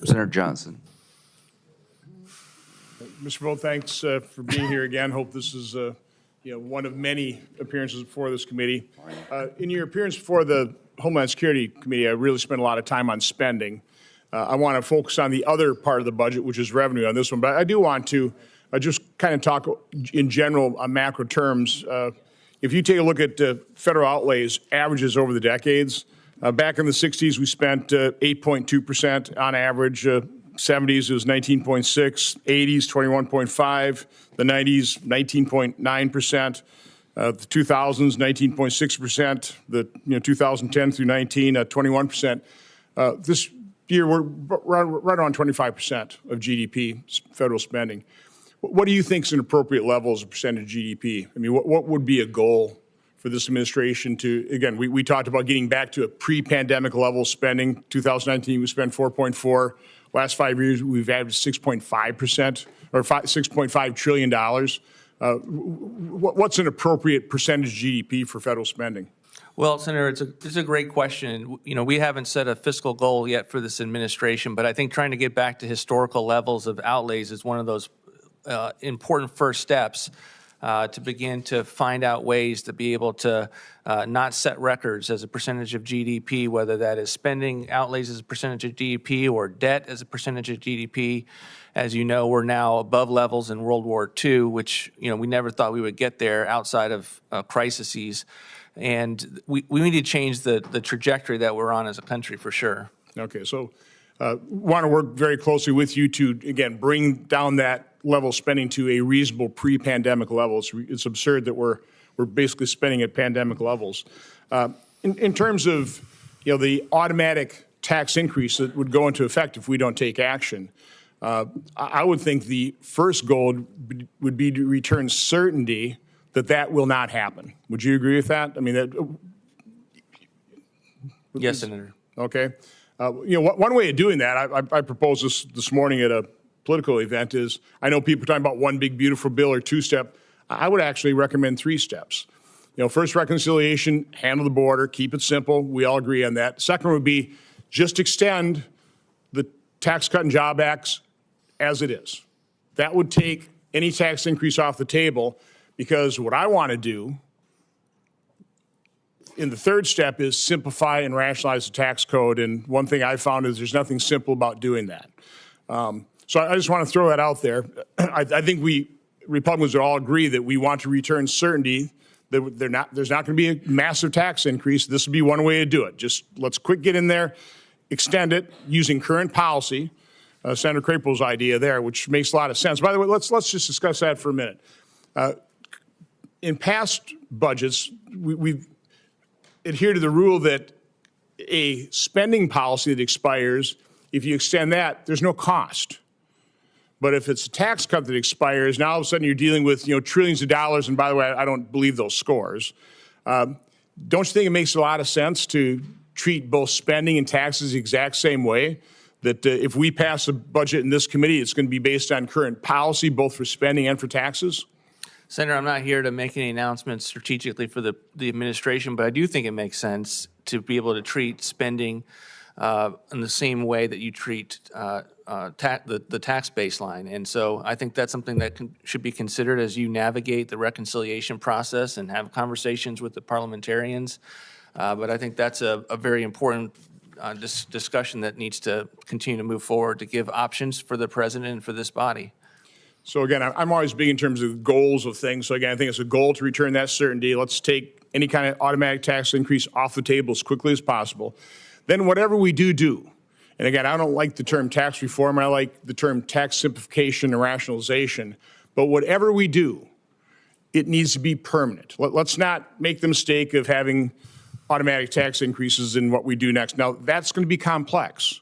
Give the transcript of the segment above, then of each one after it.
Senator Johnson. Mr. Vought, thanks for being here again. Hope this is one of many appearances before this committee. In your appearance before the Homeland Security Committee, I really spent a lot of time on spending. I want to focus on the other part of the budget, which is revenue on this one. But I do want to just kind of talk in general on macro terms. If you take a look at federal outlays averages over the decades, back in the 60s, we spent 8.2% on average. 70s, it was 19.6, 80s, 21.5, the 90s, 19.9%, the 2000s, 19.6%, the 2010 through 19, 21%. This year, we're right around 25% of GDP federal spending. What do you think is an appropriate level as a percentage of GDP? I mean, what would be a goal for this administration to, again, we talked about getting back to a pre-pandemic level of spending. 2019, we spent 4.4. Last 5 years, we've averaged 6.5% or $6.5 trillion. What's an appropriate percentage of GDP for federal spending? Well, Senator, it's a great question. We haven't set a fiscal goal yet for this administration, but I think trying to get back to historical levels of outlays is one of those important first steps to begin to find out ways to be able to not set records as a percentage of GDP, whether that is spending outlays as a percentage of GDP or debt as a percentage of GDP. As you know, we're now above levels in World War II, which we never thought we would get there outside of crises. And we need to change the trajectory that we're on as a country for sure. Okay, so want to work very closely with you to, again, bring down that level of spending to a reasonable pre-pandemic level. It's absurd that we're basically spending at pandemic levels. In terms of the automatic tax increase that would go into effect if we don't take action, I would think the first goal would be to return certainty that will not happen. Would you agree with that? I mean, yes, Senator. Okay. One way of doing that, I proposed this morning at a political event, is I know people are talking about one big beautiful bill or two-step. I would actually recommend 3 steps. First, reconciliation, handle the border, keep it simple. We all agree on that. Second would be just extend the Tax Cut and Job Acts as it is. That would take any tax increase off the table, because what I want to do in the third step is simplify and rationalize the tax code. And one thing I found is there's nothing simple about doing that. So I just want to throw that out there. I think Republicans would all agree that we want to return certainty that there's not going to be a massive tax increase. This would be one way to do it. Just let's quick get in there, extend it using current policy. Senator Craple's idea there, which makes a lot of sense. By the way, let's just discuss that for a minute. In past budgets, we've adhered to the rule that a spending policy that expires, if you extend that, there's no cost. But if it's a tax cut that expires, now all of a sudden you're dealing with trillions of dollars. And by the way, I don't believe those scores. Don't you think it makes a lot of sense to treat both spending and taxes the exact same way? That if we pass a budget in this committee, it's going to be based on current policy, both for spending and for taxes? Senator, I'm not here to make any announcements strategically for the administration, but I do think it makes sense to be able to treat spending in the same way that you treat the tax baseline. And so I think that's something that should be considered as you navigate the reconciliation process and have conversations with the parliamentarians. But I think that's a very important discussion that needs to continue to move forward to give options for the president and for this body. So again, I'm always big in terms of goals of things. So again, I think it's a goal to return that certainty. Let's take any kind of automatic tax increase off the table as quickly as possible. Then whatever we do, and again, I don't like the term tax reform. I like the term tax simplification and rationalization. But whatever we do, it needs to be permanent. Let's not make the mistake of having automatic tax increases in what we do next. Now, that's going to be complex,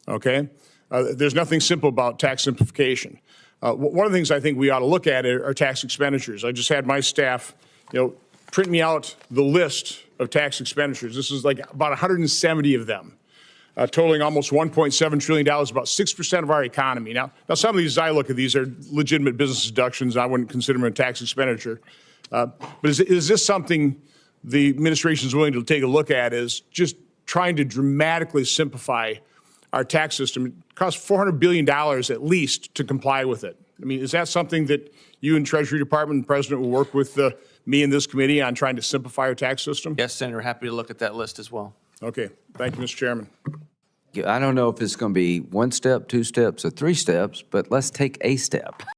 okay? There's nothing simple about tax simplification. One of the things I think we ought to look at are tax expenditures. I just had my staff, print me out the list of tax expenditures. This is like about 170 of them, totaling almost $1.7 trillion, about 6% of our economy. Now some of these, as I look at these, are legitimate business deductions. I wouldn't consider them a tax expenditure. But is this something the administration is willing to take a look at, is just trying to dramatically simplify our tax system. It costs $400 billion at least to comply with it. I mean, is that something that you and Treasury Department and President will work with me and this committee on trying to simplify our tax system? Yes, Senator, happy to look at that list as well. Okay. Thank you, Mr. Chairman. I don't know if it's going to be 1 step, 2 steps, or 3 steps, but let's take a step.